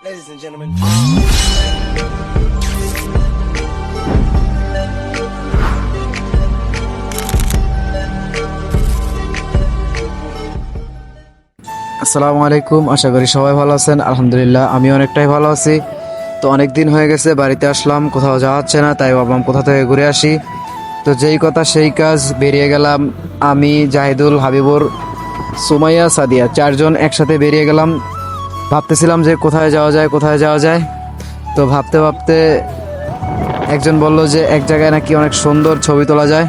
Ladies and gentlemen. আসসালামু আলাইকুম, আশা করি সবাই ভালো আছেন। আলহামদুলিল্লাহ আমি অনেকটাই ভালো আছি। তো অনেক দিন হয়ে গেছে বাড়িতে আসলাম, কোথাও যাওয়া হচ্ছে না, তাই ভাবলাম কোথা থেকে ঘুরে আসি। তো যেই কথা সেই কাজ, বেরিয়ে গেলাম। আমি, জাহিদুল, হাবিবুর, সুমাইয়া, সাদিয়া চারজন একসাথে বেরিয়ে গেলাম। ভাবতেছিলাম যে কোথায় যাওয়া যায়, কোথায় যাওয়া যায়। তো ভাবতে ভাবতে একজন বলল যে এক জায়গায় নাকি অনেক সুন্দর ছবি তোলা যায়।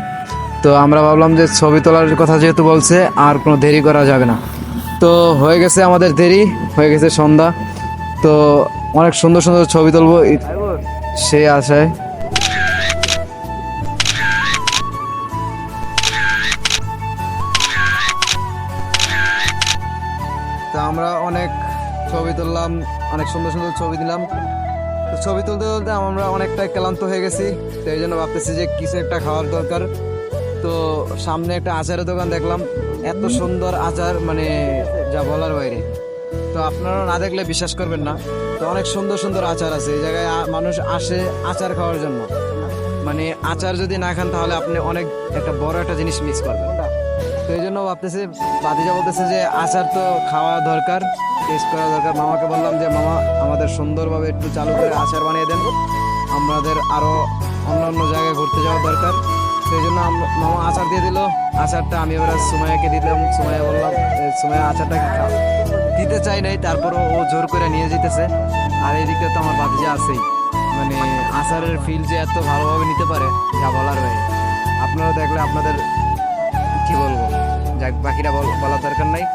তো আমরা ভাবলাম যে ছবি তোলার কথা যেহেতু বলছে, আর কোনো দেরি করা যাবে না। তো হয়ে গেছে আমাদের দেরি, হয়ে গেছে সন্ধ্যা। তো অনেক সুন্দর সুন্দর ছবি তুলবো সেই আশায়। তো আমরা অনেক ছবি তুললাম, অনেক সুন্দর সুন্দর ছবি দিলাম। তো ছবি তুলতে তুলতে আমরা অনেকটাই ক্লান্ত হয়ে গেছি। তো এই জন্য ভাবতেছি যে কিছু একটা খাওয়ার দরকার। তো সামনে একটা আচারের দোকান দেখলাম, এত সুন্দর আচার, মানে যা বলার বাইরে। তো আপনারা না দেখলে বিশ্বাস করবেন না। তো অনেক সুন্দর সুন্দর আচার আছে এই জায়গায়, মানুষ আসে আচার খাওয়ার জন্য। মানে আচার যদি না খান তাহলে আপনি অনেক একটা বড় একটা জিনিস মিস করবেন। তো এই জন্য ভাবতেছে, বাতিজা বলতেছে যে আচার তো খাওয়া দরকার, টেস্ট করা দরকার। মামাকে বললাম যে মামা আমাদের সুন্দরভাবে একটু চালু করে আচার বানিয়ে দেন, আমাদের আরও অন্য অন্য জায়গায় ঘুরতে যাওয়া দরকার। সেই জন্য মামা আচার দিয়ে দিল। আচারটা আমি এবার সুমাইয়াকে দিলাম। সুমাইয়া বললাম, সুমাইয়া আচারটা দিতে চাই নাই, তারপরও ও জোর করে নিয়ে যেতেছে। আর এদিকে তো আমার ভাতিজা আছেই, মানে আচারের ফিল যে এত ভালোভাবে নিতে পারে যা বলার বাইরে। আপনারা দেখলে আপনাদের কি বলবো, যাক বাকিটা বলার দরকার নাই।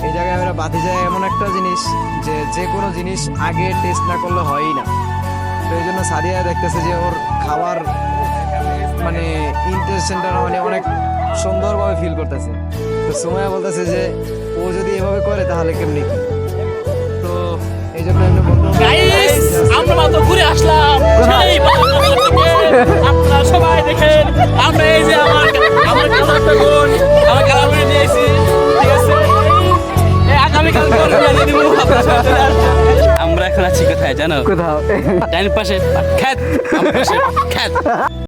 এই জায়গায় আমরা ভাতিজা এমন একটা জিনিস যে যে কোনো জিনিস আগে টেস্ট না করলে হয়ই না। তো এই জন্য সাদিয়া দেখতেছে যে ওর খাবার মানে ইন্টারেস্টটা মানে অনেক সুন্দরভাবে ফিল করতেছে। তো সুমাইয়া বলতেছে যে ও যদি এভাবে করে তাহলে কেমনি কি। তো এই জন্য আমি বলবো গাইস, আমরা মাত্র ঘুরে আসলাম সেই বাংলা থেকে। আপনারা সবাই দেখেন, আমরা এই যে আমার কালারটা বোন, আমার কালার বোন নিয়ে এসেছি, ঠিক আছে? এই আগামীকাল করে নিয়ে দিব। আপনারা সবাই চলে আসবেন। আমরা এখন আছি কোথায় জানো? কোথাও ডাইন পাশে খ্যাত, আমার পাশে খ্যাত।